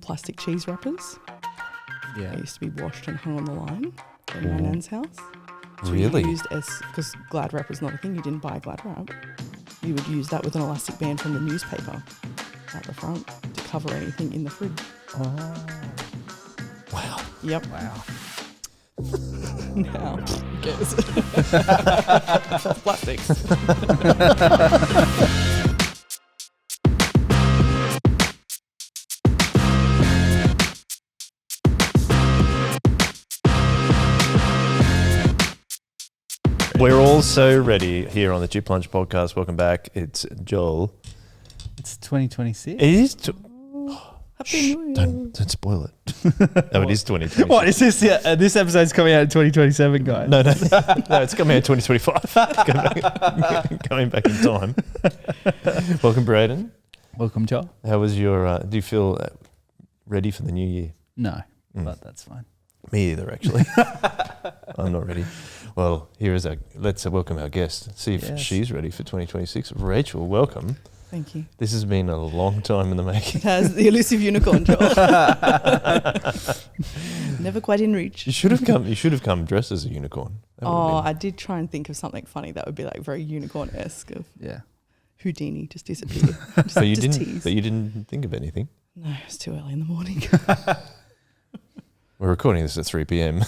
plastic cheese wrappers. Yeah. They used to be washed and hung on the line in my nan's house. So Really? You used because Glad wrap was not a thing. You didn't buy Glad wrap. You would use that with an elastic band from the newspaper at the front to cover anything in the fridge. Oh. Wow. Yep. Wow. Now, who cares? Plastics. We're all so ready here on the Chip Lunch podcast. Welcome back. It's Joel. It's 2026. It is. Happy New Year. Don't spoil it. No, it is 2026. What is this? This episode's coming out in 2027, guys. No, it's coming out in 2025. Going back in time. Welcome, Braden. Welcome, Joel. How was your? Do you feel ready for the new year? No, but that's fine. Me either, actually. I'm not ready. Well, let's welcome our guest. See if she's ready for 2026. Rachel, welcome. Thank you. This has been a long time in the making. It has the elusive unicorn, Joel. Never quite in reach. You should have come dressed as a unicorn. I did try and think of something funny that would be like very unicorn-esque of Houdini just disappear. But you didn't think of anything. No, it's too early in the morning. We're recording this at 3 p.m. Not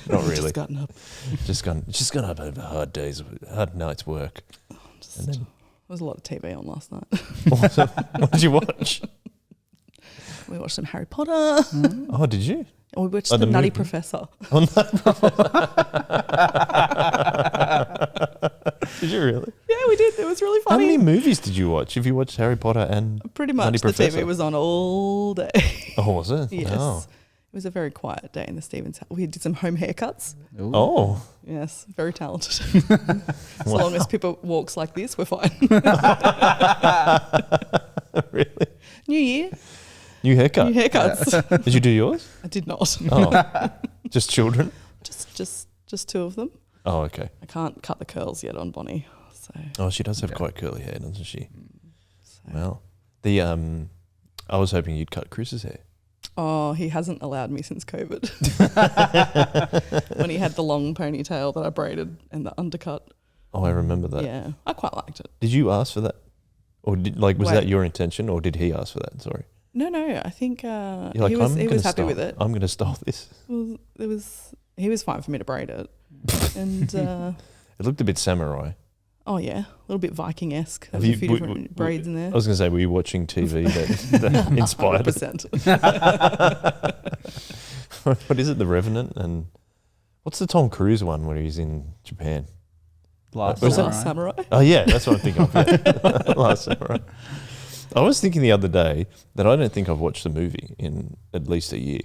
really. Just gotten up. Just gone up over hard night's work. There was a lot of TV on last night. What did you watch? We watched some Harry Potter. Oh, did you? And we watched the The Nutty movie? Professor. Did you really? Yeah, we did. It was really How funny. many movies did you watch? Have you watched Harry Potter and Pretty Nutty much the Professor? TV was on all day. Oh, was it? Yes. Oh. It was a very quiet day in the Stevens house. We did some home haircuts. Ooh. Oh. Yes, very talented. As long as Pippa walks like this, we're fine. Really? New year, New haircut? new haircuts. Did you do yours? I did not. Oh. Just children? Just two of them. Oh, okay. I can't cut the curls yet on Bonnie. So, Oh, she does have quite curly hair, doesn't she? so. Well, I was hoping you'd cut Chris's hair. Oh, he hasn't allowed me since COVID. When he had the long ponytail that I braided and the undercut. Oh, I remember that. Yeah, I quite liked it. Did you ask for that? Or was Wait. that your intention, or did he ask for that? Sorry. No, I think You're like, he was happy with it. I'm going to style this. He was fine for me to braid it. And It looked a bit samurai. oh yeah, a little bit Viking-esque. Have There's a you- few different braids in there. I was going to say, were you watching TV that inspired it? 100%. What is it, The Revenant? And what's the Tom Cruise one where he's in Japan? Last Was that- Last Samurai. Oh, yeah, that's what I'm thinking of. Yeah. Last Samurai. I was thinking the other day that I don't think I've watched the movie in at least a year.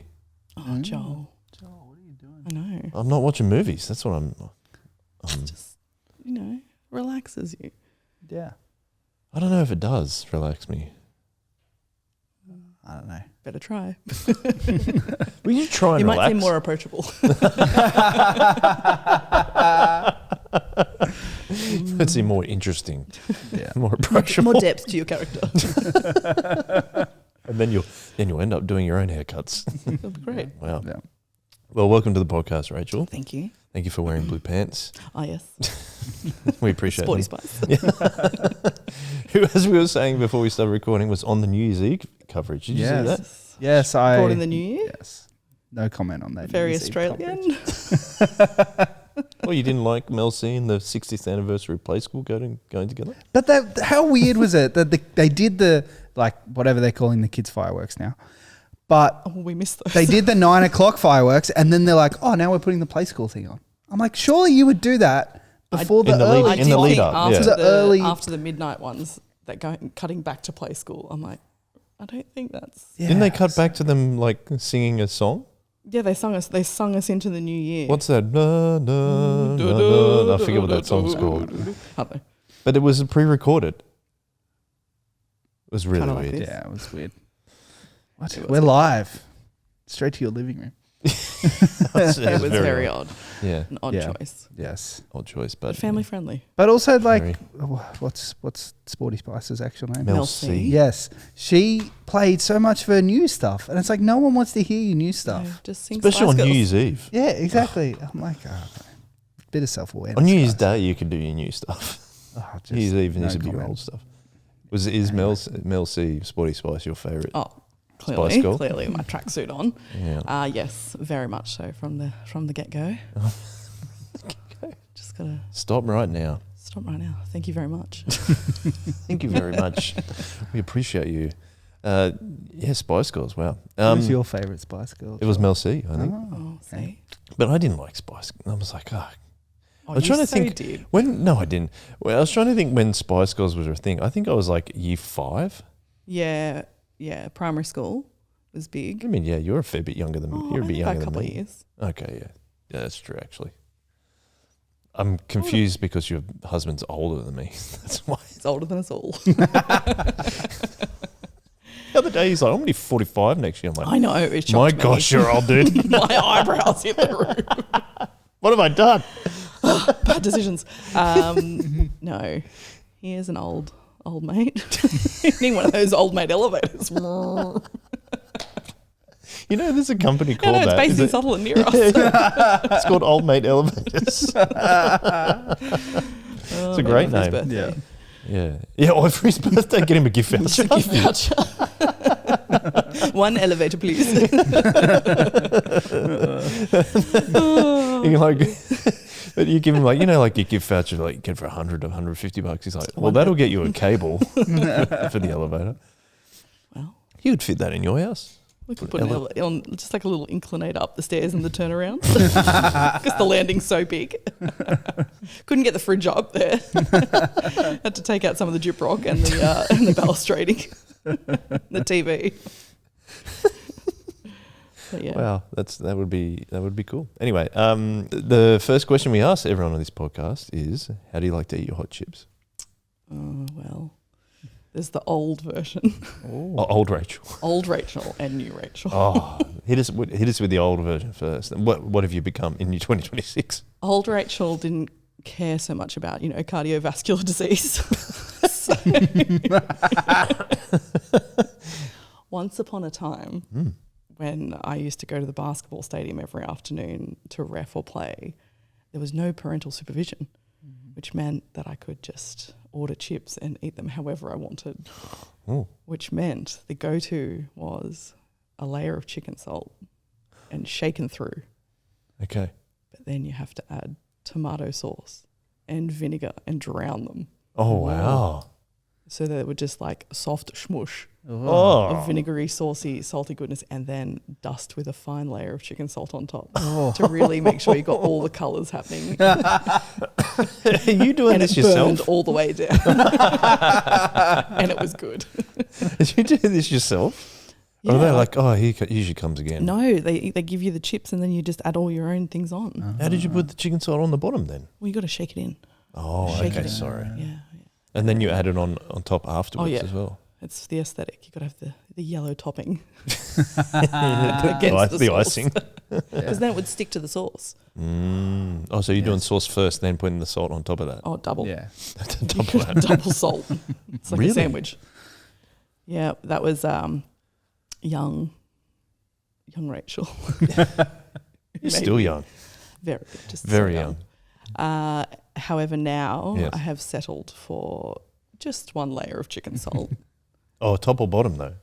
Oh, Joel. Joel, what are you doing? I know. I'm not watching movies. That's what I'm Just, relaxes you. Yeah. I don't know if it does relax me. I don't know. Better try. Will you try and You relax? might seem more approachable. I'd seem more interesting. Yeah. More approachable. More depth to your character. And then you'll end up doing your own haircuts. That'll be great. Wow. Yeah. Well, welcome to the podcast, Rachel. Thank you. Thank you for wearing blue pants. Oh, yes. We appreciate Sporty it. Spice. Who, as we were saying before we started recording, was on the New Year's Eve coverage. Did you see that? Yes, I. Brought in the new year. Yes. No comment on that. Very New Year's Eve Australian. coverage. Well, you didn't like Mel C and the 60th anniversary of Play School going together? But how weird was it that they did the, like, whatever they're calling the kids' fireworks now. But Oh, we missed those. they did the 9 o'clock fireworks, and then they're like, oh, now we're putting the Play School thing on. I'm like, surely you would do that before In the lead- early. I in did the lead think up, after yeah. The early- after the midnight ones that cutting back to Play School. I'm like, I don't think that's. Yeah. Didn't they cut back to them like singing a song? Yeah, they sung us into the new year. What's that? Na, na, na, na. I forget what that song's called. I don't know. But it was pre-recorded. It was really Kinda like weird. this. Yeah, it was weird. What? It was We're live. Straight to your living room. It It was very odd. odd. Yeah, An odd Yeah. choice. Yes. odd choice, But but family friendly. But also, like, Very. what's Sporty Spice's actual name? Mel Mel C. C. Yes. She played so much for new stuff, and it's like no one wants to hear your new stuff. Just sing Especially on Spice New Girls. Year's Eve. Yeah, exactly. I'm like, bit of self-awareness. On New Year's guys. Day, you can do your new stuff. Just New Year's Eve no needs to be your comment. old stuff. Is Mel C, Sporty Spice, your favourite? Oh, Spice Girl? clearly with my tracksuit on. Yeah. Yes, very much so from the get-go. Just got to Stop right now. stop right now. Thank you very much. Thank you very much. We appreciate you. Yeah, Spice Girls, wow. Who's your favourite Spice Girl? It was Mel C, I think. Oh, see? But I didn't like Spice. I was like, Oh, I was you trying to so think did. when. No, I didn't. Well, I was trying to think when Spice Girls was a thing. I think I was like year 5. Yeah, primary school was big. I mean, yeah, you're a fair bit younger than me. You're a bit only about younger a couple than of me. years. Okay, yeah, that's true. Actually, I'm confused because your husband's older than me. That's why. It's older than us all. The other day he's like, "I'm only 45 next year." I'm like, I know. It "My shocked me. gosh, you're old, dude. My eyebrows hit the roof. What have I done?" Bad decisions. No, he is an old mate. Need one of those old mate elevators. You know, there's a company No, called it's that. based Is in it- Sutherland near us. It's called Old Mate Elevators. It's a great name. Yeah. Yeah. Or for his birthday, get him a gift voucher. Gift voucher. One elevator, please. You can like, but you give him like, you know, like your gift voucher, like you get for $100 or $150. He's like, well, that'll get you a cable for the elevator. Well, You would fit that in your house. we could put an on just like a little inclinate up the stairs and the turnaround because the landing's so big. Couldn't get the fridge up there. Had to take out some of the gyprock and the balustrading, the TV. But yeah. Wow, that would be cool. Anyway, the first question we ask everyone on this podcast is, how do you like to eat your hot chips? Well, there's the old version, Oh, old Rachel. old Rachel and new Rachel. Oh, hit us with the old version first. What have you become in your 2026? Old Rachel didn't care so much about, cardiovascular disease. Once upon a time, when I used to go to the basketball stadium every afternoon to ref or play, there was no parental supervision, which meant that I could just order chips and eat them however I wanted, which meant the go-to was a layer of chicken salt and shaken through. Okay. But then you have to add tomato sauce and vinegar and drown them. Oh, wow. So they were just like soft schmush Oh. of vinegary, saucy, salty goodness, and then dust with a fine layer of chicken salt on top to really make sure you got all the colours happening. Are you doing And this it burned yourself? all the way down. And it was good. Did you do this yourself? Or are they like, oh, here she comes again? No, they give you the chips and then you just add all your own things on. How did you put the chicken salt on the bottom then? Well, you got to shake it in. Oh, Shake okay, it in. sorry. Yeah. And then you add it on top afterwards yeah. as well. It's the aesthetic. You got to have the yellow topping the against the sauce. icing. Because then it would stick to the sauce. Oh, so you're doing sauce first, then putting the salt on top of that. Oh, double. Yeah. Double that. Double salt. It's like Really? a sandwich. Yeah, that was young Rachel. You're still young. Very, just Very so young. However, now Yes. I have settled for just one layer of chicken salt. Oh, top or bottom though?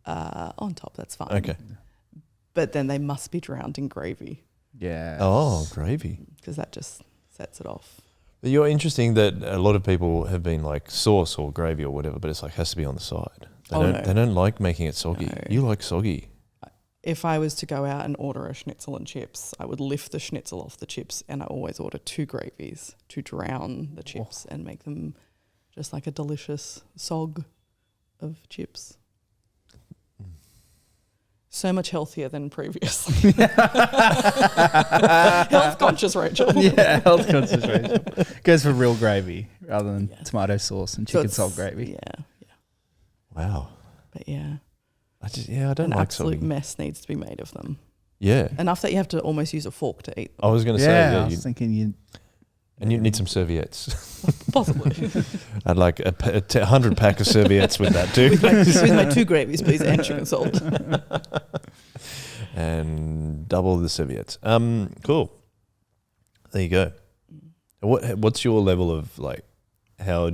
On top, that's fine. Okay. But then they must be drowned in gravy Yeah. Oh, gravy. because that just sets it off. But you're interesting that a lot of people have been like sauce or gravy or whatever, but it's like has to be on the side. No. They don't like making it soggy. No. You like soggy. If I was to go out and order a schnitzel and chips, I would lift the schnitzel off the chips and I always order 2 gravies to drown the chips and make them just like a delicious sog of chips. So much healthier than previously. Health conscious Rachel. Yeah, health conscious Rachel. Goes for real gravy rather than Yeah. tomato sauce and So chicken it's- salt gravy. Yeah. Wow. But yeah, I don't an like absolute soggy. mess needs to be made of them. Yeah. Enough that you have to almost use a fork to eat them. I was going to say, Yeah, I yeah, was thinking you. And you need some serviettes. Possibly. I'd like 100 pack of serviettes with that too. with my 2 gravies, please, and sugar and salt. And double the serviettes. Cool. There you go. What's your level of like? How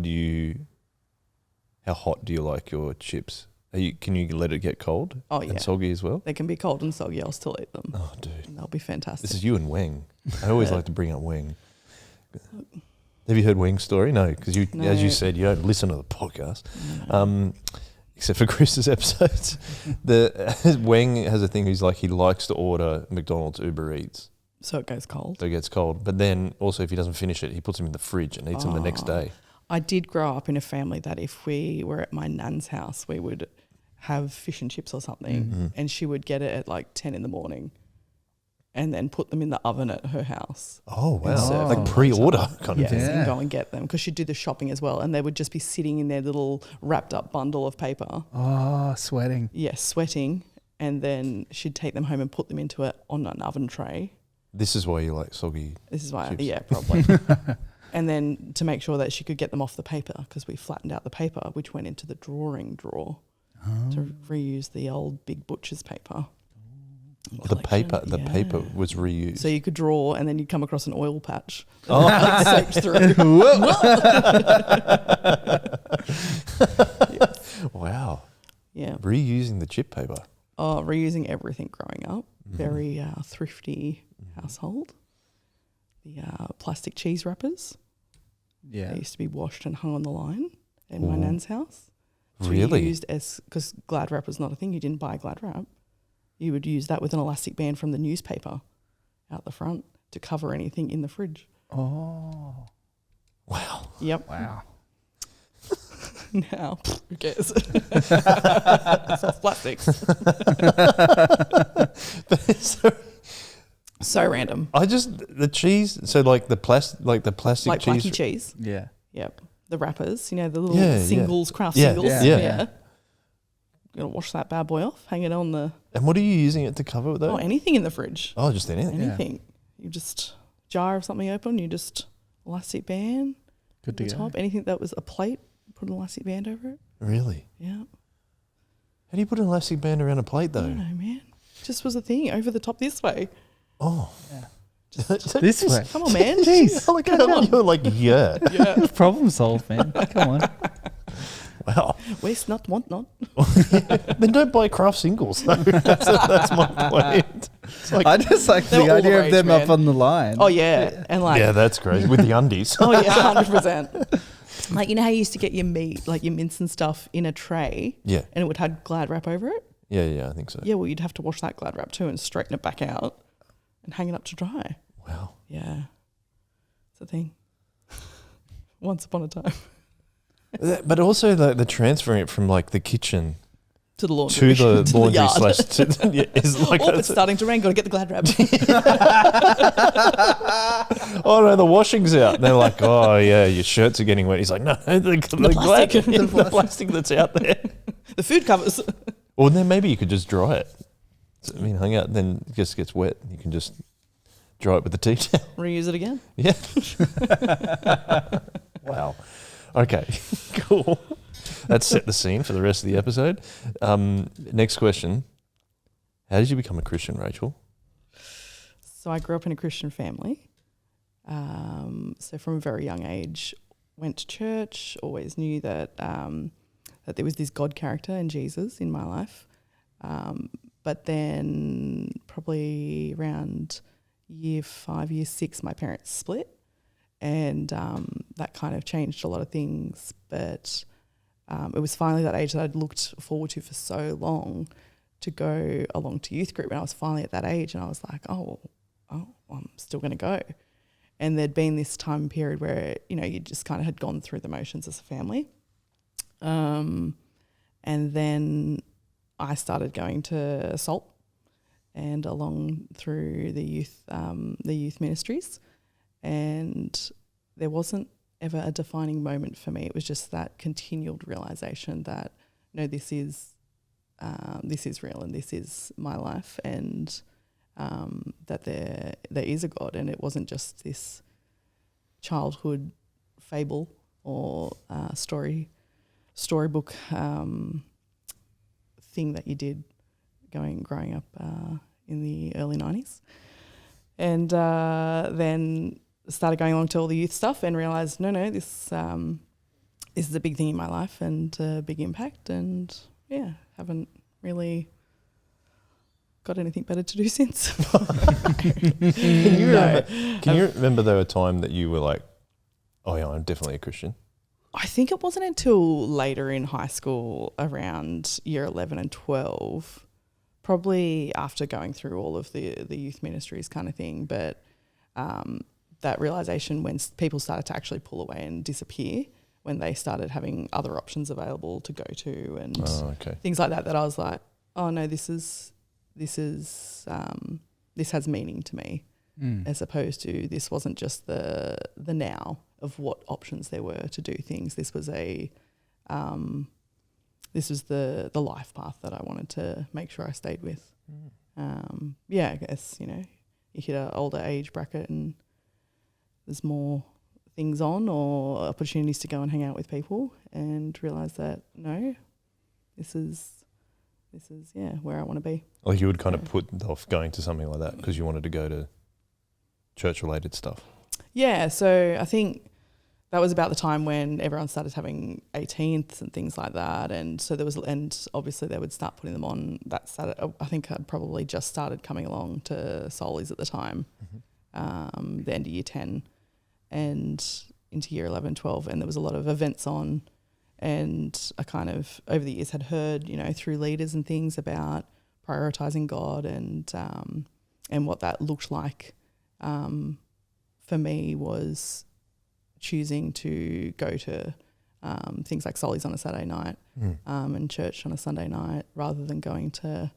hot do you like your chips? Can you let it get cold? Oh, yeah. And soggy as well? They can be cold and soggy. I'll still eat them. Oh, dude. And they'll be fantastic. This is you and Weng. I always like to bring up Weng. Have you heard Weng's story? No, because as you said, you don't listen to the podcast. No. Except for Chris's episodes. Weng has a thing he likes to order McDonald's Uber Eats. So it goes cold. So it gets cold. But then also if he doesn't finish it, he puts them in the fridge and eats them the next day. I did grow up in a family that if we were at my nan's house, we would have fish and chips or something, and she would get it at like 10 in the morning and then put them in the oven at her house. Oh, wow. serve Like them pre-order later. kind of thing. Yes, and go and get them because she'd do the shopping as well, and they would just be sitting in their little wrapped up bundle of paper. Oh, sweating. Yes, sweating, and then she'd take them home and put them into on an oven tray. This is why you like soggy This is why, chips. yeah, probably. And then to make sure that she could get them off the paper, because we flattened out the paper, which went into the drawing drawer to reuse the old Big Butcher's paper. The paper Yeah. was reused. So you could draw, and then you'd come across an oil patch. Oh. That soaked through. Wow. Yeah. Reusing the chip paper. Oh, reusing everything growing up. Very thrifty household. The plastic cheese wrappers. Yeah. They used to be washed and hung on the line in my nan's house. Really? Used as because Glad wrap was not a thing. You didn't buy Glad wrap. You would use that with an elastic band from the newspaper out the front to cover anything in the fridge. Oh. Wow. Yep. Wow. Now, who cares? It's off plastics. So random. The cheese. So like the plastic Like cheese. Blackie cheese. Yeah. Yep. The wrappers, the little singles, craft Yeah, singles. yeah. Gonna wash that bad boy off, hang it on the And what are you using it to cover with though? anything in the fridge. Oh, just anything. Anything. You just jar of something open, you just elastic band Good to on go. top. Anything that was a plate, put an elastic band over it. Really? Yeah. How do you put an elastic band around a plate I though? don't know, man. Just was a thing. Over the top this way. Oh. This way. Come on, man. Jeez. Look at how you're like, yeah. Yeah. Problem solved, man. Come on. Wow. Waste not, want not. Then don't buy craft singles though. That's my point. It's like, I just like They're the all idea the of rage, them man. up on the line. Oh, yeah. And like, yeah, that's great. With the undies. oh, yeah, 100%. Like, you know how you used to get your meat, like your mince and stuff in a tray? Yeah. And it would have Glad wrap over it? Yeah, I think so. Yeah, well, you'd have to wash that Glad wrap too and straighten it back out and hang it up to dry. Wow. Yeah. It's a thing. Once upon a time. But also the transferring it from like the kitchen To the laundry. to the to laundry the yard. is like Oh, it's starting to rain. Got to get the Glad wrap. oh no, the washing's out. And they're like, oh yeah, your shirts are getting wet. He's like, no, the plastic. the plastic that's out there. The food covers. Or then maybe you could just dry it. So, I mean, hung out, then it just gets wet. You can just dry it with the tea towel. Reuse it again. Yeah. Wow. Okay. Cool. That's set the scene for the rest of the episode. Next question. How did you become a Christian, Rachel? So I grew up in a Christian family. So from a very young age, went to church, always knew that that there was this God character in Jesus in my life. But then probably around year 5, year 6, my parents split. And that kind of changed a lot of things. But it was finally that age that I'd looked forward to for so long to go along to youth group. And I was finally at that age and I was like, oh, I'm still going to go. And there'd been this time period where, you just kind of had gone through the motions as a family. And then I started going to SALT and along through the youth ministries. And there wasn't ever a defining moment for me. It was just that continual realization that, no, this is real and this is my life, and that there is a God, and it wasn't just this childhood fable or storybook thing that you did growing up in the early 90s. And then started going along to all the youth stuff and realised, no, this is a big thing in my life and a big impact, and haven't really got anything better to do since. Can you remember though a time that you were like, oh yeah, I'm definitely a Christian? I think it wasn't until later in high school, around year 11 and 12, probably after going through all of the youth ministries kind of thing, but that realisation when people started to actually pull away and disappear, when they started having other options available to go to and things like that, that I was like, oh no, this has meaning to me, as opposed to this wasn't just the now of what options there were to do things. This was the life path that I wanted to make sure I stayed with. I guess, you hit an older age bracket and there's more things on or opportunities to go and hang out with people, and realise that no, this is where I want to be. Like you would kind of put off going to something like that because you wanted to go to church related stuff. Yeah, so I think that was about the time when everyone started having 18ths and things like that, and so and obviously they would start putting them on. That started, I think I'd probably just started coming along to Solies at the time, the end of year 10 and into year 11, 12, and there was a lot of events on, and I kind of over the years had heard, through leaders and things about prioritising God and what that looked like. For me was choosing to go to things like Solies on a Saturday night and church on a Sunday night, rather than going to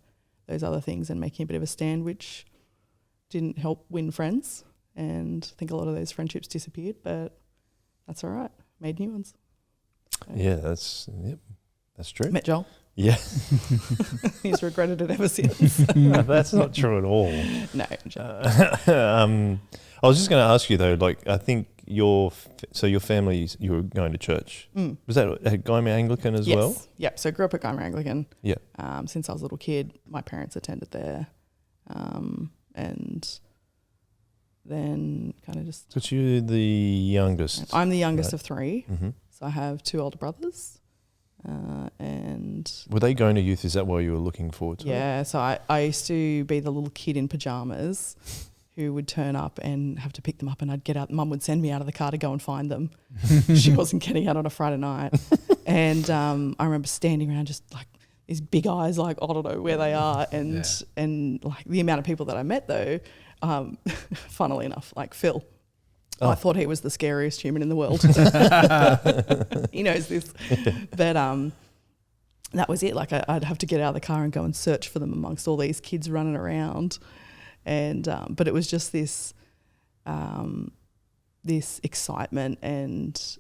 those other things and making a bit of a stand, which didn't help win friends. And I think a lot of those friendships disappeared, but that's all right. Made new ones. So. Yeah, that's true. Met Joel. Yeah. He's regretted it ever since. No, that's not true at all. No. I was just going to ask you though, like I think your family, you were going to church. Was that at Guymer Anglican as well? Yes. Yep. So I grew up at Guymer Anglican. Yeah. Since I was a little kid, my parents attended there, and then kind of just. So you're the youngest. I'm the youngest of three. Mm-hmm. So I have two older brothers. And were they going to youth? Is that why you were looking forward to it? Yeah, so I used to be the little kid in pyjamas who would turn up and have to pick them up, and I'd get out. Mum would send me out of the car to go and find them. She wasn't getting out on a Friday night. And I remember standing around just like these big eyes, like, I don't know where they are. And like the amount of people that I met though, funnily enough, like Phil. Oh. I thought he was the scariest human in the world. He knows this. But that was it. Like I'd have to get out of the car and go and search for them amongst all these kids running around. And but it was just this this excitement and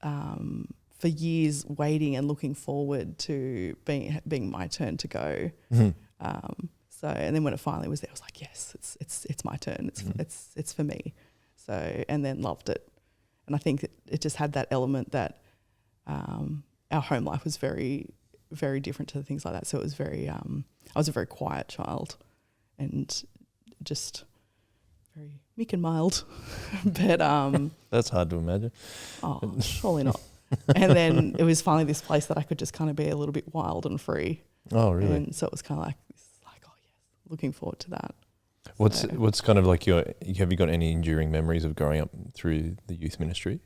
for years waiting and looking forward to being my turn to go. Mm-hmm. So and then when it finally was there, I was like, yes, it's my turn. It's for me. So, and then loved it. And I think it just had that element that our home life was very, very different to things like that. So it was very, I was a very quiet child and just very meek and mild. But that's hard to imagine. Oh, surely not. And then it was finally this place that I could just kind of be a little bit wild and free. Oh, really? And so it was kind of like, oh yes, looking forward to that. What's kind of like have you got any enduring memories of growing up through the youth ministry?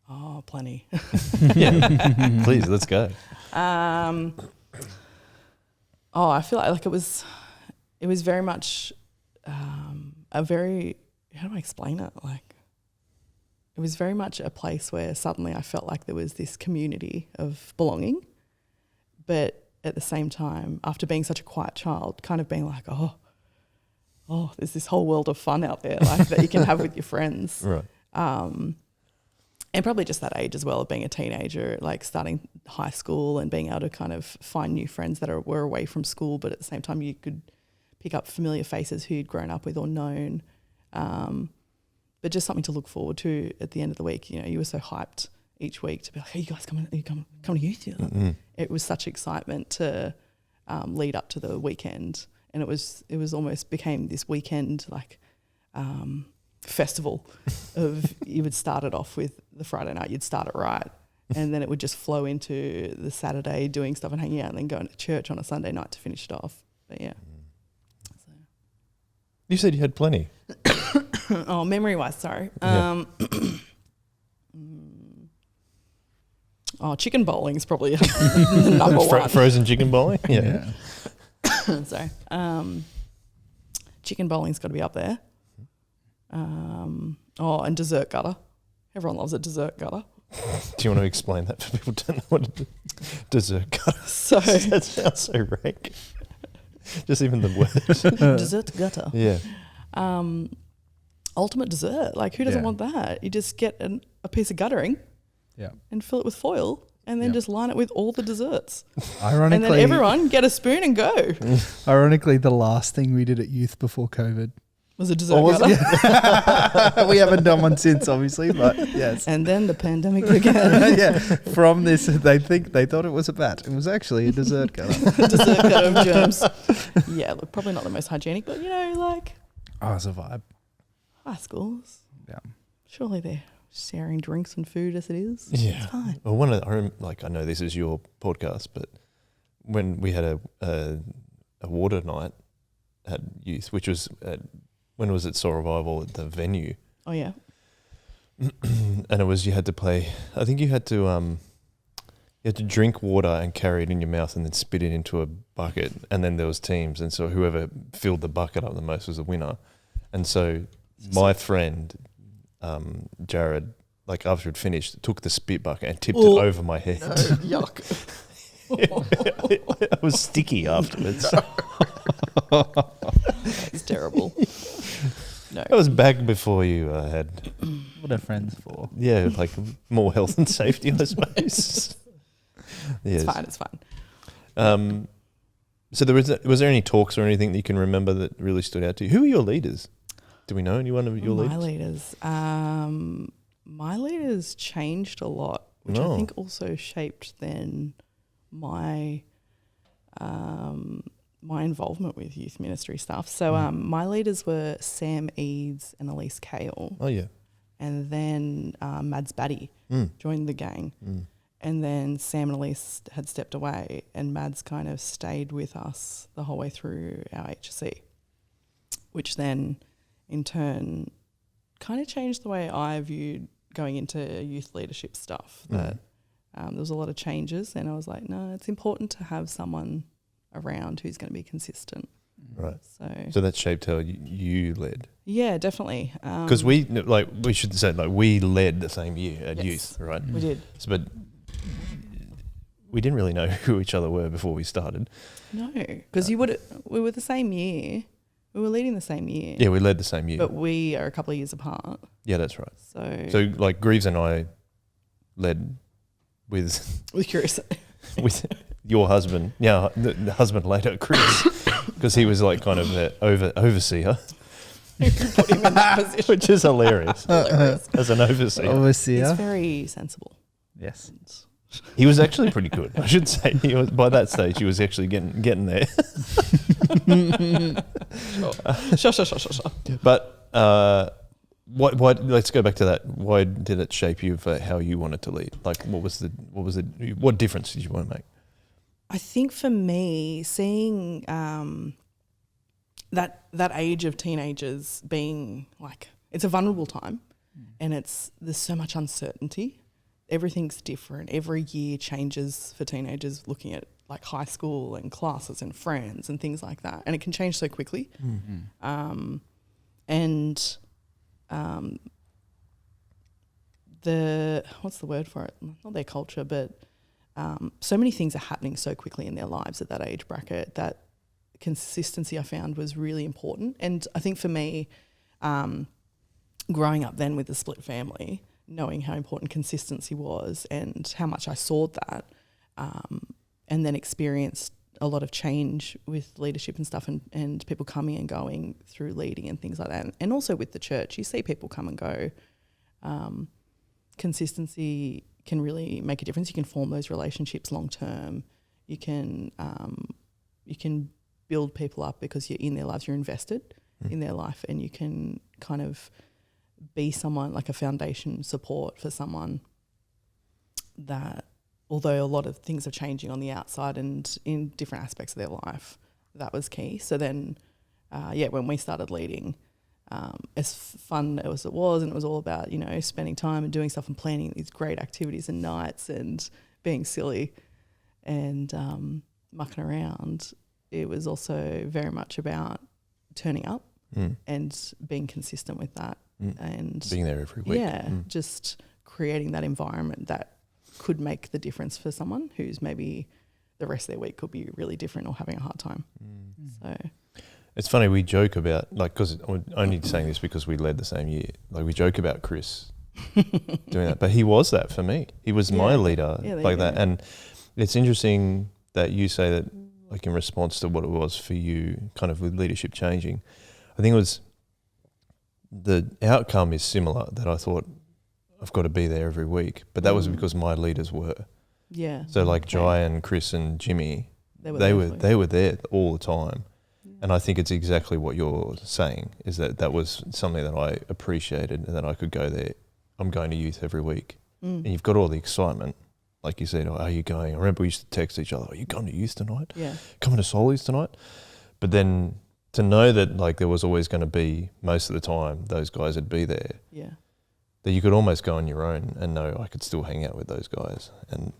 Oh, plenty. Yeah, please, let's go. I feel like it was very much how do I explain it? Like, it was very much a place where suddenly I felt like there was this community of belonging, but at the same time, after being such a quiet child, kind of being like, oh, there's this whole world of fun out there, like that you can have with your friends. Right. And probably just that age as well of being a teenager, like starting high school and being able to kind of find new friends that were away from school, but at the same time you could pick up familiar faces who you'd grown up with or known. but just something to look forward to at the end of the week. You know, you were so hyped each week to be like, hey, you guys coming to youth? It was such excitement to lead up to the weekend, and it was almost became this weekend like festival of you would start it off with the Friday night, you'd start it right, and then it would just flow into the Saturday doing stuff and hanging out, and then going to church on a Sunday night to finish it off. But yeah. So. You said you had plenty. Oh, memory wise, sorry. Yeah. Chicken bowling is probably the number one. Frozen chicken bowling? Yeah. Sorry. Chicken bowling's got to be up there. And dessert gutter. Everyone loves a dessert gutter. Do you want to explain that for people who don't know what a dessert gutter is? So That sounds so rank. Just even the word. dessert gutter. Yeah. Ultimate dessert. Like, who doesn't want that? You just get a piece of guttering and fill it with foil and then just line it with all the desserts. Ironically, and then everyone get a spoon and go. Ironically, the last thing we did at youth before COVID Was a dessert gutter. we haven't done one since, obviously, but yes. And then the pandemic began. Yeah, from this, they thought it was a bat. It was actually a dessert gutter. Dessert gutter of germs. Yeah, look, probably not the most hygienic, but like Oh, it's a vibe. high schools. Yeah. Surely they're sharing drinks and food as it is. Yeah. It's fine. Well, I know this is your podcast, but when we had a water night at youth, which was when it was at Soul Revival at the venue, Oh yeah. and it was you had to play. I think you had to drink water and carry it in your mouth and then spit it into a bucket, and then there was teams, and so whoever filled the bucket up the most was the winner. And so my friend Jared, like after it finished, took the spit bucket and tipped it over my head. No, yuck. It was sticky afterwards. It's terrible. No. That was back before you had, What are friends for? yeah, like more health and safety, I suppose. Yes. It's fine. So was there any talks or anything that you can remember that really stood out to you? Who are your leaders? Do we know anyone of your leaders? My leaders changed a lot, which I think also shaped then my my involvement with youth ministry stuff. So my leaders were Sam Eads and Elise Kale. Oh yeah. And then Mads Batty joined the gang. And then Sam and Elise had stepped away, and Mads kind of stayed with us the whole way through our HSC, which then in turn kind of changed the way I viewed going into youth leadership stuff. That there was a lot of changes, and I was like, no, it's important to have someone around who's going to be consistent. Right. So that shaped how you led. Yeah, definitely. Because we should say we led the same year at youth, right? We did. So, but we didn't really know who each other were before we started. No, because we were the same year. We were leading the same year. Yeah, we led the same year. But we are a couple of years apart. Yeah, that's right. So like Greaves and I led with curious. with your husband. Yeah, the husband later, Chris, because he was like kind of the overseer. Put him in that position. Which is hilarious. As an overseer. Overseer. He's very sensible. Yes. He was actually pretty good. I should say by that stage he was actually getting there. Sure. But why? Let's go back to that. Why did it shape you for how you wanted to lead? Like, what difference did you want to make? I think for me, seeing that age of teenagers being like, it's a vulnerable time, and there's so much uncertainty. Everything's different. Every year changes for teenagers, looking at like high school and classes and friends and things like that. And it can change so quickly. What's the word for it? Not their culture, but so many things are happening so quickly in their lives at that age bracket that consistency I found was really important. And I think for me, growing up then with the split family, knowing how important consistency was and how much I saw that, and then experienced a lot of change with leadership and stuff, and people coming and going through leading and things like that. And also with the church, you see people come and go. Consistency can really make a difference. You can form those relationships long term. You can build people up because you're in their lives, you're invested in their life, and you can kind of be someone like a foundation support for someone that, although a lot of things are changing on the outside and in different aspects of their life, that was key. So then, when we started leading, as fun as it was, and it was all about, spending time and doing stuff and planning these great activities and nights and being silly and mucking around, it was also very much about turning up and being consistent with that. And being there every week. Yeah, just creating that environment that could make the difference for someone who's maybe the rest of their week could be really different or having a hard time. So it's funny, we joke about, like, because I'm only saying this because we led the same year, like we joke about Chris doing that, but he was that for me. He was my leader like that. And it's interesting that you say that, like, in response to what it was for you, kind of with leadership changing. I think it was, the outcome is similar, that I thought I've got to be there every week, but that was because my leaders were. Yeah. So like Jai and Chris and Jimmy, they were there all the time. Yeah. And I think it's exactly what you're saying, is that was something that I appreciated, and that I could go there. I'm going to youth every week. And you've got all the excitement. Like you said, are you going? I remember we used to text each other, are you going to youth tonight? Yeah. Coming to Solies tonight? But then to know that, like, there was always going to be, most of the time, those guys would be there. Yeah. That you could almost go on your own and know I could still hang out with those guys. And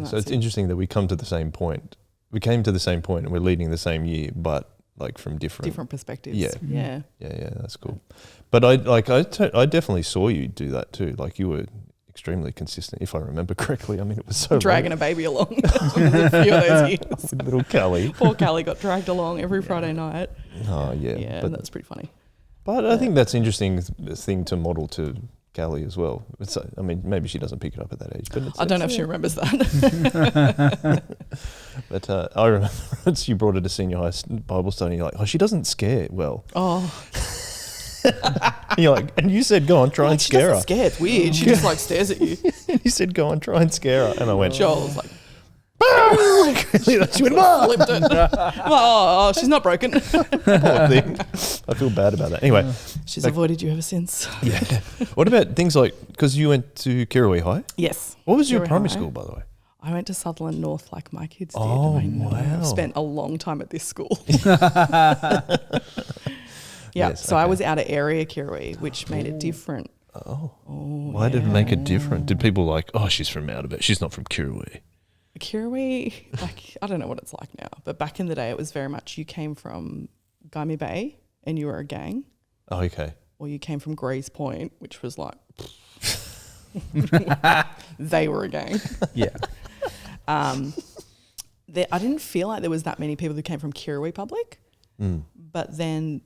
so it's interesting that we come to the same point. We came to the same point and we're leading the same year, but like from different perspectives. Yeah, that's cool. But I definitely saw you do that too. Like, you were extremely consistent, if I remember correctly. I mean, it was so dragging a baby along a few of those years. Little Callie. Poor Callie got dragged along every Friday night. Oh yeah. Yeah, but that's pretty funny. But I think that's interesting thing to model to Callie as well. I mean, maybe she doesn't pick it up at that age, but I don't know if she remembers that. But I remember once you brought her to senior high Bible study, and you're like, oh, she doesn't scare well. Oh. You're like, and you said, go on, try and scare her. She doesn't scare, it's weird. She just like stares at you. And you said, go on, try and scare her. And I went, Joel was like, she went, flipped it. Oh, she's not broken. Poor thing. I feel bad about that. Anyway. She's avoided you ever since. Yeah. What about things like, because you went to Kirrawee High? Yes. What was your primary school, by the way? I went to Sutherland North like my kids did. Oh, wow. I spent a long time at this school. So I was out of area Kirrawee, which made it different. Why did it make it different? Did people like, oh, she's from out of it, she's not from Kirrawee? Kirrawee, like, I don't know what it's like now, but back in the day it was very much you came from Gymea Bay and you were a gang. Oh, okay. Or you came from Greys Point, which was like, they were a gang. Yeah. I didn't feel like there was that many people who came from Kirrawee Public, but then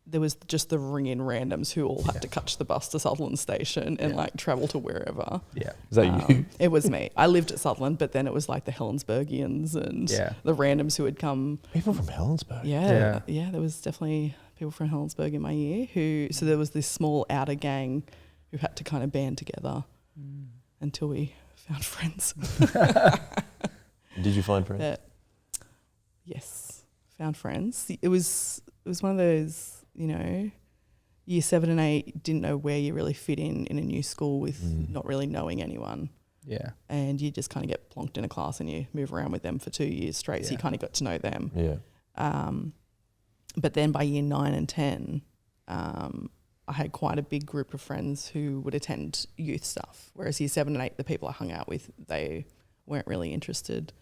there was just the ring-in randoms who all had to catch the bus to Sutherland Station and like travel to wherever. Yeah. Is that you? It was me. I lived at Sutherland, but then it was like the Helensburgians and the randoms who had come. People from Helensburgh? Yeah, there was definitely people from Helensburgh in my year so there was this small outer gang who had to kind of band together until we found friends. Did you find friends? Yes, found friends. It was one of those, year 7 and 8, didn't know where you really fit in a new school with not really knowing anyone. Yeah. And you just kind of get plonked in a class and you move around with them for 2 years straight, so you kind of got to know them. Yeah. But then by year 9 and 10, I had quite a big group of friends who would attend youth stuff, whereas year 7 and 8, the people I hung out with, they weren't really interested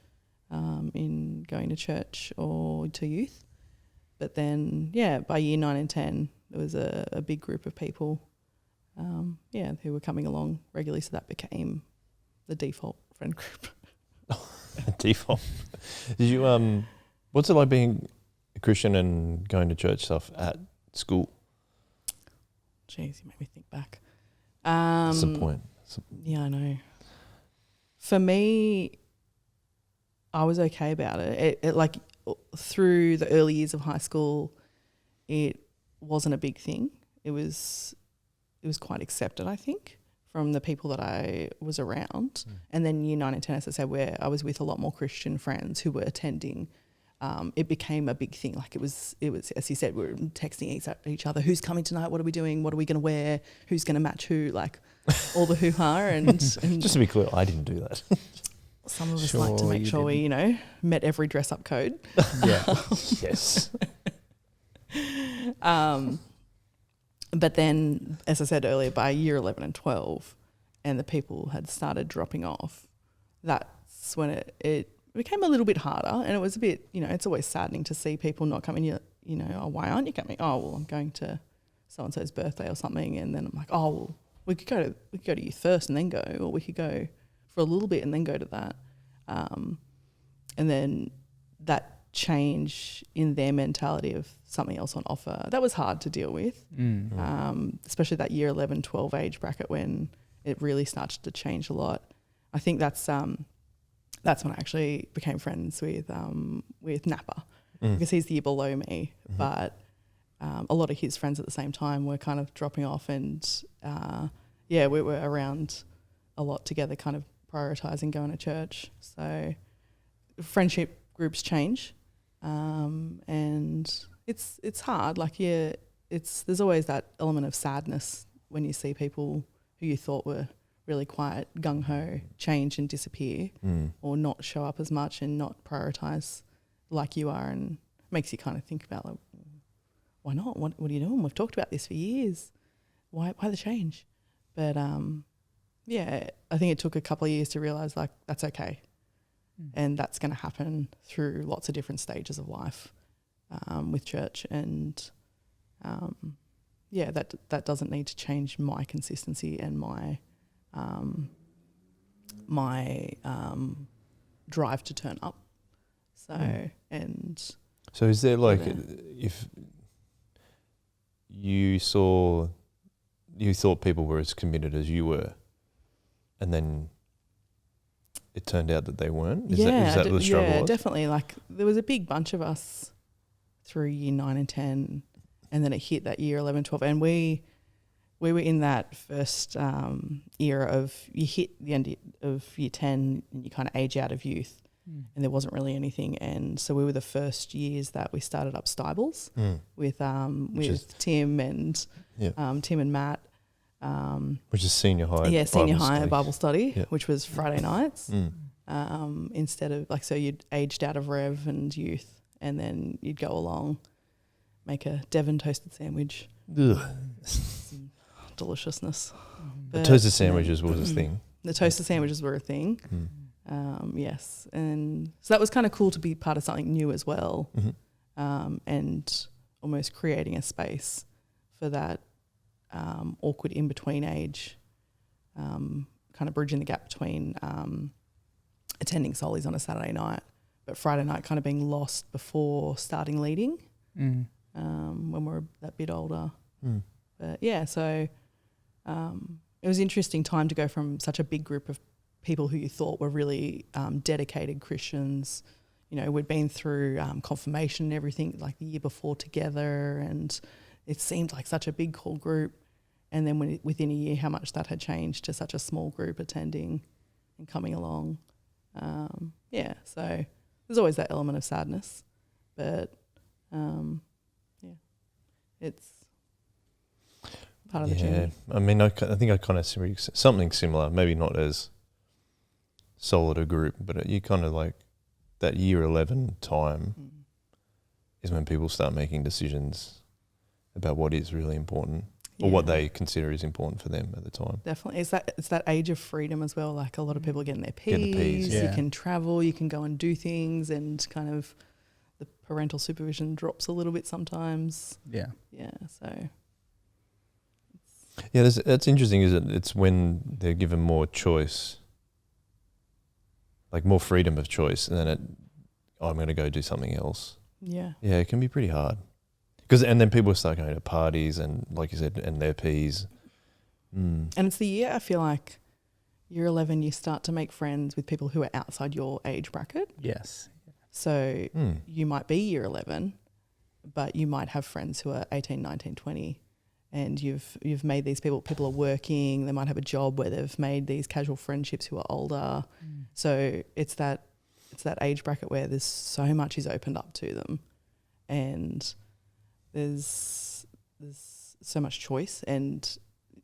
in going to church or to youth. But then, by year 9 and 10, there was a big group of people, who were coming along regularly. So that became the default friend group. Default. Did you? What's it like being a Christian and going to church stuff at school? Jeez, you make me think back. That's the point. Yeah, I know. For me, I was okay about it. It like through the early years of high school, it wasn't a big thing. It was quite accepted, I think, from the people that I was around. And then year 9 and 10, as I said, where I was with a lot more Christian friends who were attending, it became a big thing. Like it was, as you said, we were texting each other, who's coming tonight? What are we doing? What are we going to wear? Who's going to match who? Like all the hoo-ha. And Just to be clear, I didn't do that. some of us like to make sure we, met every dress-up code. Yeah. Yes. But then, as I said earlier, by year 11 and 12, and the people had started dropping off, that's when it became a little bit harder. And it was a bit, it's always saddening to see people not coming. Oh, why aren't you coming? Oh, well, I'm going to so-and-so's birthday or something. And then I'm like, oh, well, we could go to youth first and then go, or we could go for a little bit and then go to that. And then that change in their mentality of something else on offer, that was hard to deal with, especially that year 11, 12 age bracket when it really started to change a lot. I think that's when I actually became friends with Napa, because he's the year below me, but a lot of his friends at the same time were kind of dropping off, and we were around a lot together, kind of prioritising going to church. So friendship groups change. And it's hard. Like, there's always that element of sadness when you see people who you thought were really quiet, gung-ho, change and disappear, or not show up as much and not prioritise like you are, and makes you kind of think about, like, why not? What are you doing? We've talked about this for years. Why the change? But I think it took a couple of years to realise, like, that's okay. And that's going to happen through lots of different stages of life with church. And, that doesn't need to change my consistency and my drive to turn up. So, So is there, like, if you thought people were as committed as you were, and then it turned out that they weren't? Is that the struggle? Yeah, definitely. Like, there was a big bunch of us through year 9 and 10, and then it hit that year 11, 12, and we were in that first era of, you hit the end of year 10 and you kind of age out of youth, and there wasn't really anything. And so we were the first years that we started up Stibles with Tim and Tim and Matt. Which is senior high. Yeah, senior high study. Bible study, which was Friday nights. Instead of, like, so you'd aged out of Rev and youth, and then you'd go along, make a Devon toasted sandwich. Deliciousness. The toasted sandwiches was a thing. The toasted sandwiches were a thing. Yes. And so that was kind of cool to be part of something new as well, and almost creating a space for that awkward in-between age, kind of bridging the gap between attending Solies on a Saturday night, but Friday night kind of being lost before starting leading when we're that bit older. But so it was an interesting time to go from such a big group of people who you thought were really dedicated Christians. We'd been through confirmation and everything, like, the year before together, and it seemed like such a big core group. And then within a year, how much that had changed to such a small group attending and coming along. So there's always that element of sadness. But, it's part of the journey. I mean, I think I kind of see something similar, maybe not as solid a group, but you kind of, like, that year 11 time is when people start making decisions about what is really important, or what they consider is important for them at the time. Definitely. It's that age of freedom as well. Like, a lot of people are getting their P's. You can travel, you can go and do things, and kind of the parental supervision drops a little bit sometimes. Yeah. So. Yeah, that's interesting, is it's when they're given more choice, like more freedom of choice, and then I'm going to go do something else. Yeah, it can be pretty hard. And then people start going to parties and, like you said, and their P's. And it's the year, I feel like, year 11, you start to make friends with people who are outside your age bracket. Yes. So you might be year 11, but you might have friends who are 18, 19, 20, and you've made these people are working, they might have a job where they've made these casual friendships who are older. So it's that age bracket where there's so much is opened up to them, and there's so much choice, and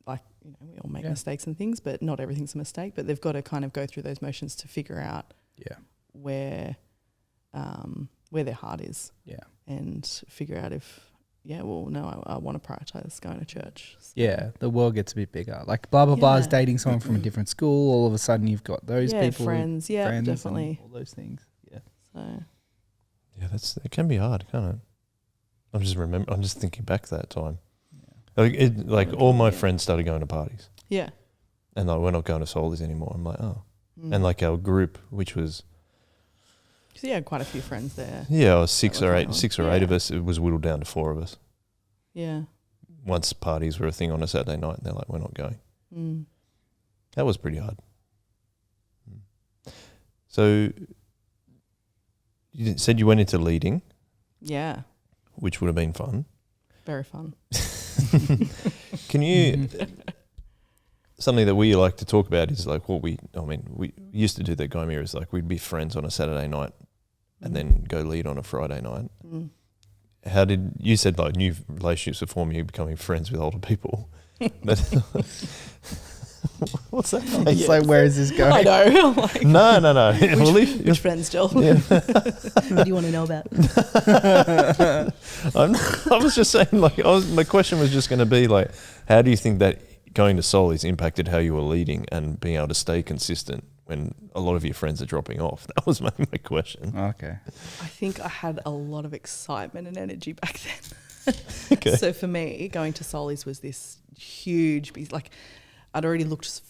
like, you know, we all make mistakes and things, but not everything's a mistake, but they've got to kind of go through those motions to figure out where their heart is, and figure out if I want to prioritize going to church. So. Yeah, the world gets a bit bigger. Like blah blah blah is dating someone from a different school. All of a sudden, you've got those people, friends, definitely, all those things. Yeah. So. Yeah, it can be hard, can't it? I'm just thinking back to that time. Like all my friends started going to parties. Yeah. And like, we're not going to Solies anymore. I'm like, oh. And like our group, which was... So you had quite a few friends there. Yeah, six or eight of us. It was whittled down to 4 of us. Yeah. Once parties were a thing on a Saturday night, they're like, we're not going. That was pretty hard. So you said you went into leading. Yeah. Which would have been fun. Very fun. Can you... Something that we like to talk about is like we used to do that, Gomir, is like we'd be friends on a Saturday night and then go lead on a Friday night. How did you said like new relationships are forming, you becoming friends with older people? What's that? It's like, where is this going? I know. Like, no. Which friends, Joel? Yeah. What do you want to know about? I was just saying, like, my question was just going to be like, how do you think that going to Solies impacted how you were leading and being able to stay consistent when a lot of your friends are dropping off? That was my question. Okay. I think I had a lot of excitement and energy back then. Okay. So for me, going to Solies was this huge, like, I'd already looked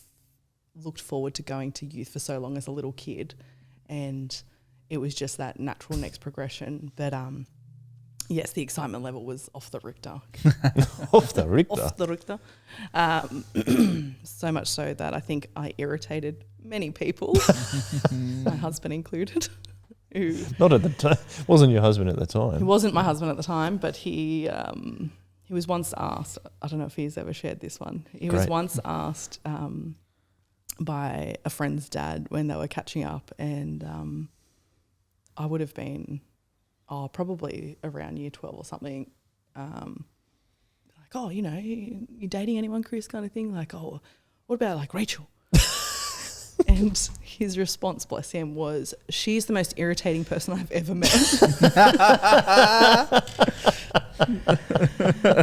forward to going to youth for so long as a little kid, and it was just that natural next progression. But yes, the excitement level was off the Richter. Off the Richter? Off the Richter. So much so that I think I irritated many people, my husband included. Who not at the time. Wasn't your husband at the time? He wasn't my husband at the time, but he was once asked, I don't know if he's ever shared this one, he was once asked by a friend's dad when they were catching up, and I would have been probably around year 12 or something, like, oh, you know, you dating anyone, Chris, kind of thing, like, oh, what about like Rachel? And his response, bless him, was, she's the most irritating person I've ever met.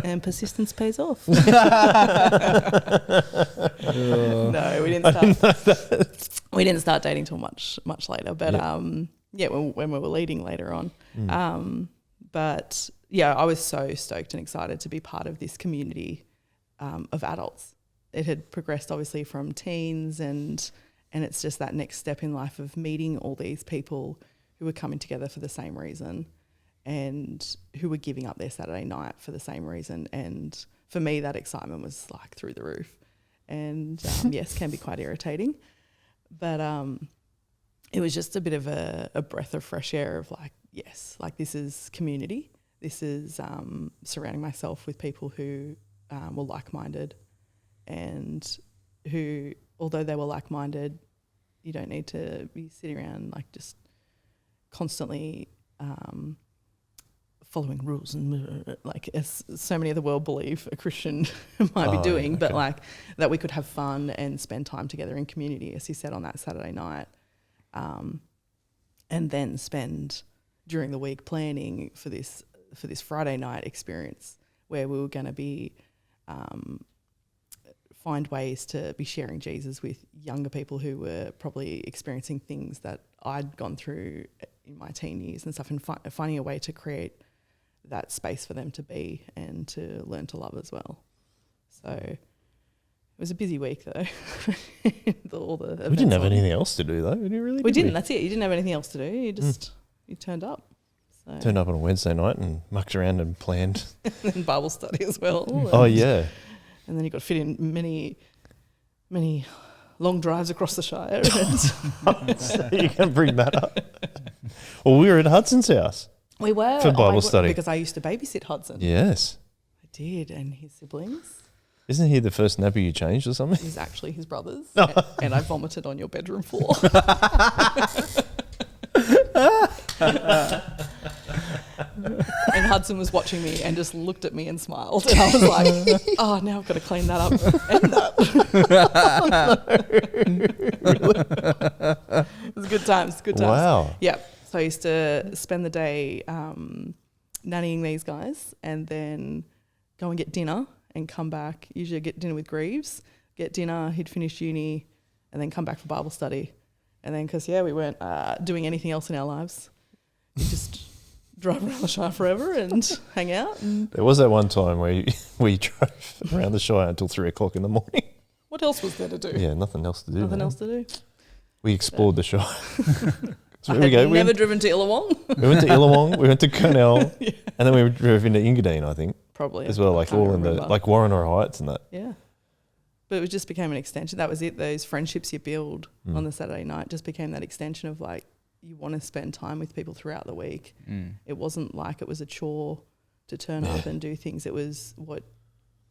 And persistence pays off. No, we didn't start dating till much later. But when we were leading later on. But yeah, I was so stoked and excited to be part of this community of adults. It had progressed obviously from teens, and it's just that next step in life of meeting all these people who were coming together for the same reason and who were giving up their Saturday night for the same reason. And for me, that excitement was like through the roof. And yes, can be quite irritating. But it was just a bit of a breath of fresh air of like, yes, like this is community. This is surrounding myself with people who were like-minded, and who, although they were like-minded, you don't need to be sitting around like just constantly following rules and like as so many of the world believe a Christian might be doing, but like that we could have fun and spend time together in community, as he said, on that Saturday night, and then spend during the week planning for this Friday night experience where we were going to be find ways to be sharing Jesus with younger people who were probably experiencing things that I'd gone through in my teen years and stuff, and finding a way to create that space for them to be and to learn to love as well. So it was a busy week though. We didn't have anything else to do though. We didn't. That's it. You didn't have anything else to do. You just you turned up. So. Turned up on a Wednesday night and mucked around and planned. And Bible study as well. Oh yeah. And then you got to fit in many long drives across the Shire. And So you can bring that up. Well, we were at Hudson's house. we were. For Bible study. Because I used to babysit Hudson. Yes. I did, and his siblings. Isn't he the first nappy you changed or something? He's actually his brothers. And I vomited on your bedroom floor. And Hudson was watching me and just looked at me and smiled. And I was like, oh, now I've got to clean that up and that. It was good times, good times. Wow. Yep. So I used to spend the day nannying these guys and then go and get dinner and come back. Usually get dinner with Greaves, get dinner, he'd finish uni and then come back for Bible study. And then because, we weren't doing anything else in our lives. We just drive around the Shire forever and hang out. And There was that one time where you drove around the Shire until 3 o'clock in the morning. what else was there to do? Yeah, nothing else to do. Nothing man. else to do. We explored the Shire. So I there we go. had We never went, driven to Illawong. we went to Illawong, we went to Cornell, and then we drove into Engadine, I think, Probably. as well, I like can't all in the, remember. like Warrenor Heights and that. Yeah. But it just became an extension. That was it. Those friendships you build on the Saturday night just became that extension of like, you want to spend time with people throughout the week. It wasn't like it was a chore to turn up and do things. It was what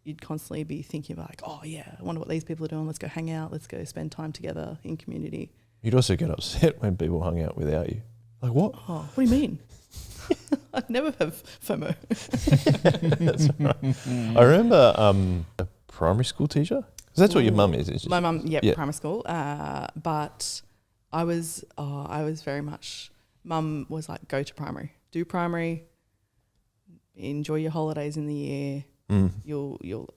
you'd constantly be thinking about, like, oh yeah, I wonder what these people are doing. Let's go hang out. Let's go spend time together in community. You'd also get upset when people hung out without you. Like, what? Oh, what do you mean? I'd never have FOMO. That's right. I remember a primary school teacher. 'Cause that's what your mum is. It's My just- mum, Yeah. primary school. But I was very much, mum was like, go to primary, do primary, enjoy your holidays in the year. You'll,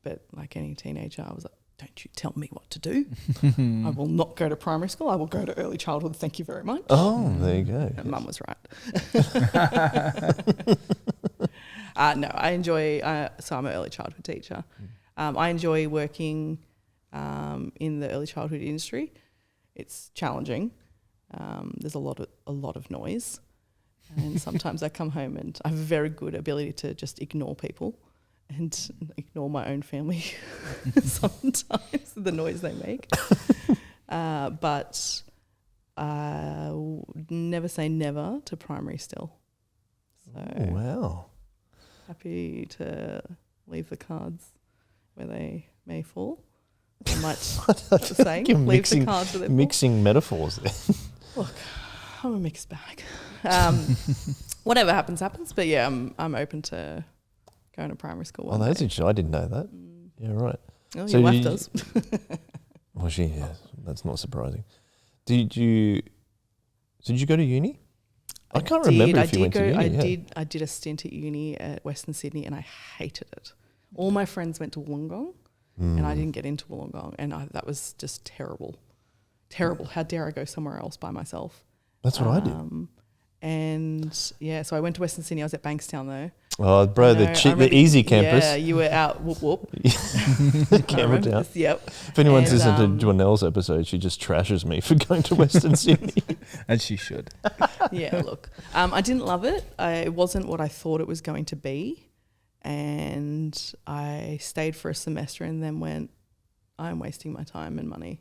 but like any teenager, I was like, don't you tell me what to do. I will not go to primary school. I will go to early childhood. Thank you very much. Oh, there you go. And Mum was right. No, I enjoy, so I'm an early childhood teacher. I enjoy working in the early childhood industry. It's challenging. There's a lot of noise. And sometimes I come home and I have a very good ability to just ignore people and ignore my own family sometimes, the noise they make. But never say never to primary still. So Oh, wow. happy to leave the cards where they may fall. I might say You're leave the cards where they fall. mixing metaphors there. Look, I'm a mixed bag. Whatever happens, happens. But yeah, I'm open to going to primary school. Oh, One that's day. interesting. I didn't know that. Yeah, right. Oh, So your wife you- does. Well, that's not surprising. Did you go to uni? I can't remember if you went to uni. I did a stint at uni at Western Sydney, and I hated it. All my friends went to Wollongong, and I didn't get into Wollongong, and that was just terrible. Terrible. How dare I go somewhere else by myself? That's what I did. And yeah, so I went to Western Sydney. I was at Bankstown though. Oh, bro, I the know, I remember- easy campus. Yeah, you were out. Whoop whoop. Camera down. Yep. If anyone's And, listened to Dwanelle's episode, she just trashes me for going to Western Sydney. And she should. Yeah, look, I didn't love it. It wasn't what I thought it was going to be, and I stayed for a semester and then went, I'm wasting my time and money,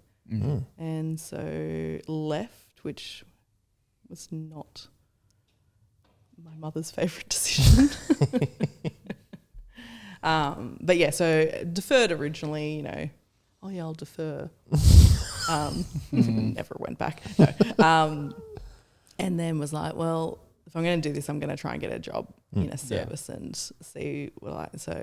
and so left, which was not my mother's favourite decision. But yeah, so deferred originally, oh yeah, I'll defer. Never went back. No. And then was like, well, if I'm going to do this, I'm going to try and get a job in a service and see what I. So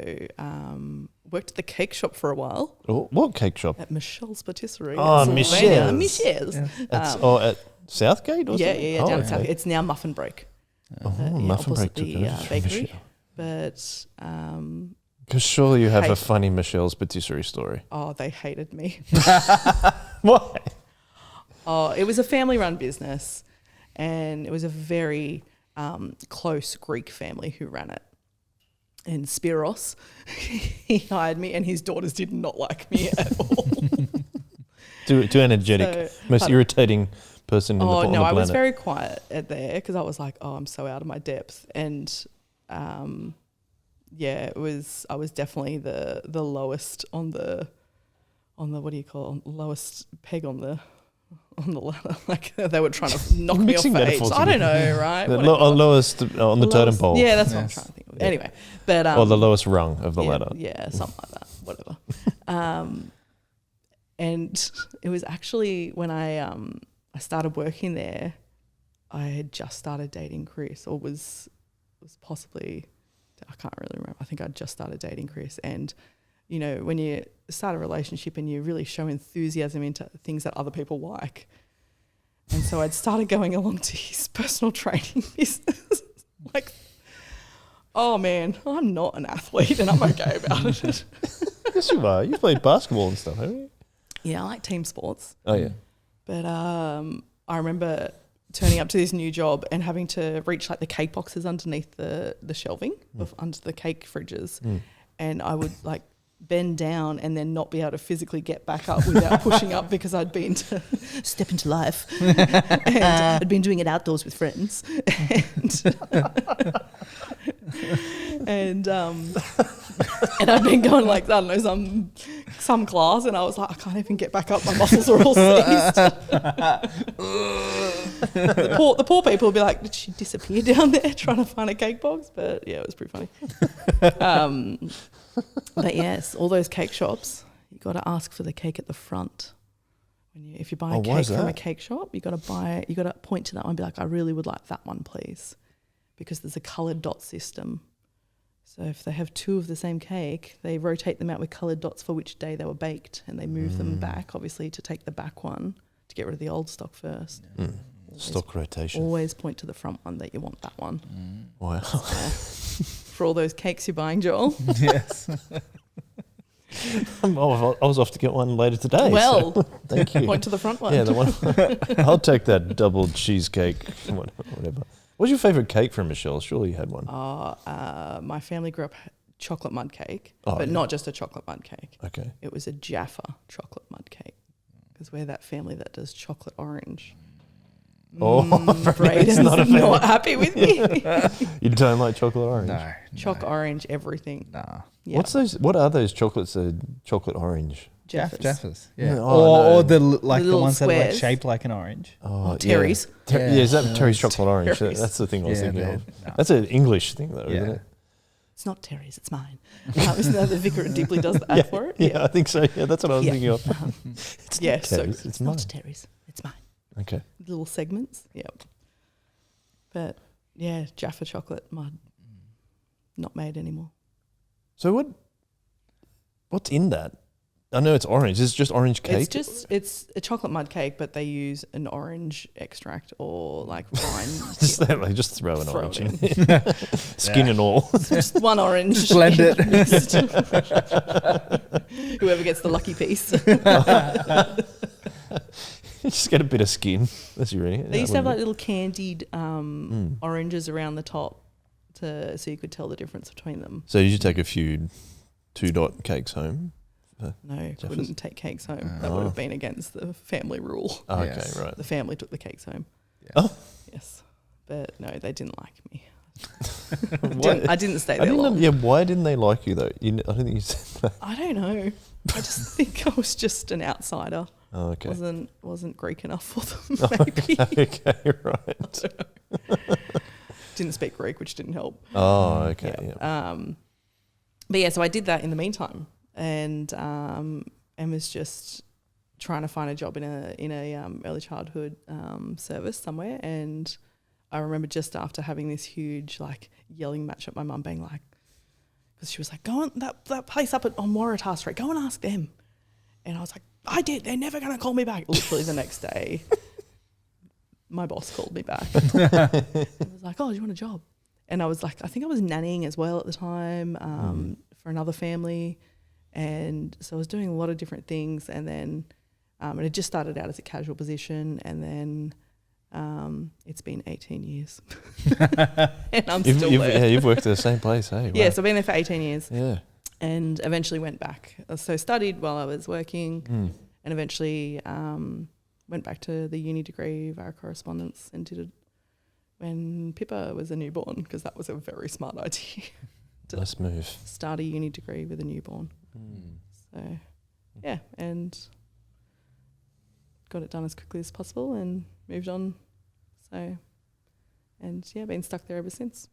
worked at the cake shop for a while Oh, what cake shop? at Michel's Patisserie. Oh, in Sylvania. Michel's. Michel's. At Southgate or Yeah, something? yeah, Oh, down okay. South. It's now Muffin Break. Muffin opposite Break took the it. bakery. But Because surely you have Hey. a funny Michel's Patisserie story. they hated me. Why? Oh, it was a family-run business, and it was a very close Greek family who ran it. And Spiros, he hired me, and his daughters did not like me at all. Too energetic. So- Most irritating person in the, on the I planet. was very quiet at there because I was like, I'm so out of my depth. And it was. I was definitely the lowest on the on the, what do you call it, lowest peg on the ladder. Like they were trying to knock me off Mixing my metaphors I don't know, right? The Whatever. lowest on the totem pole. Yeah, that's what I'm Yes. trying to think of. Yeah. Anyway, but Or the lowest rung of the ladder. Yeah, something like that. Whatever. And it was actually when I started working there, I had just started dating Chris, or was possibly, I can't really remember. I think I'd just started dating Chris. And, you know, when you start a relationship and you really show enthusiasm into things that other people like. And so I'd started going along to his personal training business. Like, oh man, I'm not an athlete and I'm okay about it. Yes, you are. You've played basketball and stuff, haven't you? Yeah, I like team sports. Oh, yeah. But I remember turning up to this new job and having to reach like the cake boxes underneath the shelving of under the cake fridges. And I would like bend down and then not be able to physically get back up without pushing up because I'd been to step into life. And I'd been doing it outdoors with friends. And I'd been going like, I don't know, some class, and I was like, I can't even get back up. My muscles are all seized. The poor people would be like, did she disappear down there trying to find a cake box? But yeah, it was pretty funny. But yes, all those cake shops, you got to ask for the cake at the front. If you buy a cake from a cake shop, you got to point to that one and be like, I really would like that one, please, because there's a coloured dot system. So if they have two of the same cake, they rotate them out with coloured dots for which day they were baked, and they move them back, obviously, to take the back one to get rid of the old stock first. Stock rotation. Always point to the front one that you want that one. Wow. For all those cakes you're buying, Joel. Yes. I was off to get one later today. Well, so thank you. point to the front one. Yeah, the one. I'll take that double cheesecake, whatever. What's your favourite cake from Michel? Surely you had one. My family grew up chocolate mud cake, Oh, but yeah. not just a chocolate mud cake. Okay. It was a Jaffa chocolate mud cake, because we're that family that does chocolate orange. Braden's not a fan. not happy with me. You don't like chocolate orange? No. Choc orange, everything. Nah. Yeah. What are those chocolates that are chocolate orange? Jaffas. Jaffas. Yeah. No, oh, or no. the little ones that are like squares. shaped like an orange. Oh, Terry's. Yeah, Yeah. is that Terry's chocolate orange? Terry's. That's the thing I was thinking they're- of. no. That's an English thing, though, Yeah. isn't it? It's not Terry's, it's mine. Isn't that the Vicar and Dibley does the ad for it? Yeah, I think so. Yeah, that's what I was Yeah. thinking of. Uh-huh. It's Yeah, not so Terry's, it's mine. not Terry's, it's mine. Okay. Little segments, yep. But yeah, Jaffa chocolate mud, not made anymore. So what's in that? I know it's orange. It's just orange cake. It's a chocolate mud cake, but they use an orange extract or like wine. just throw an Throw orange it in. Skin and all. Just one orange. Just blend it. Whoever gets the lucky piece. Just get a bit of skin. That's really. They used to have like little candied oranges around the top, so you could tell the difference between them. So you should take a few 2-dot cakes home. No, Jeffers? couldn't take cakes home. That would have been against the family rule. Oh, okay, Yes. right. The family took the cakes home. Yeah. Oh. Yes, but no, they didn't like me. Why- I didn't stay I there didn't know, long. yeah, why didn't they like you though? I don't think you said that. I don't know. I just think I was just an outsider. Oh, okay. Wasn't Greek enough for them. Maybe Okay, right. didn't speak Greek, which didn't help. Oh, okay. Yeah. Yeah. But yeah, so I did that in the meantime, and was just trying to find a job in a early childhood service somewhere. And I remember just after having this huge like yelling match at my mum, being like, because she was like, go on that place up on Waratah Street, go and ask them. And I was like, I did. They're never going to call me back. Literally the next day, my boss called me back. He was like, oh, do you want a job? And I was like, I think I was nannying as well at the time for another family. And so I was doing a lot of different things. And then it had just started out as a casual position. And then it's been 18 years. And I'm still there. Yeah, you've worked at the same place, hey? Wow. Yeah, so I've been there for 18 years. Yeah. And eventually went back. So studied while I was working and eventually went back to the uni degree via correspondence and did it when Pippa was a newborn, because that was a very smart idea. Nice move. Start a uni degree with a newborn. So yeah, and got it done as quickly as possible and moved on. So, and yeah, been stuck there ever since.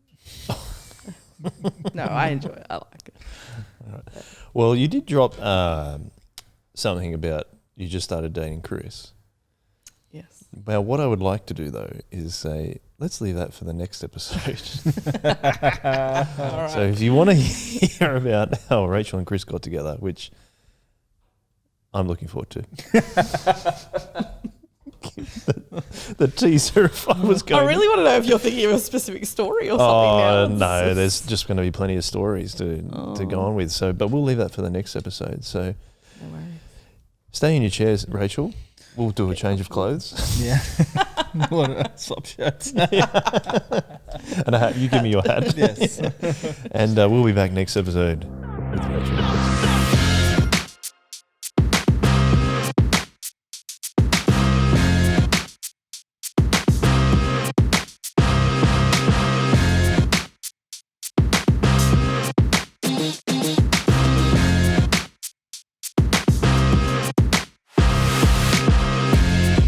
No, I enjoy it. I like it. All right. Well, you did drop something about you just started dating Chris. Yes. Well, what I would like to do though is say, let's leave that for the next episode. All right. So if you want to hear about how Rachel and Chris got together, which I'm looking forward to. the teaser, if I was going. I really want to know if you're thinking of a specific story or something. Oh, now. no, there's just going to be plenty of stories to go on with. So, but we'll leave that for the next episode. So No worries. stay in your chairs, Rachel. We'll do a change of clothes. Yeah. Swap shirts. And a hat. You give me your hat. Yes. And we'll be back next episode with Rachel.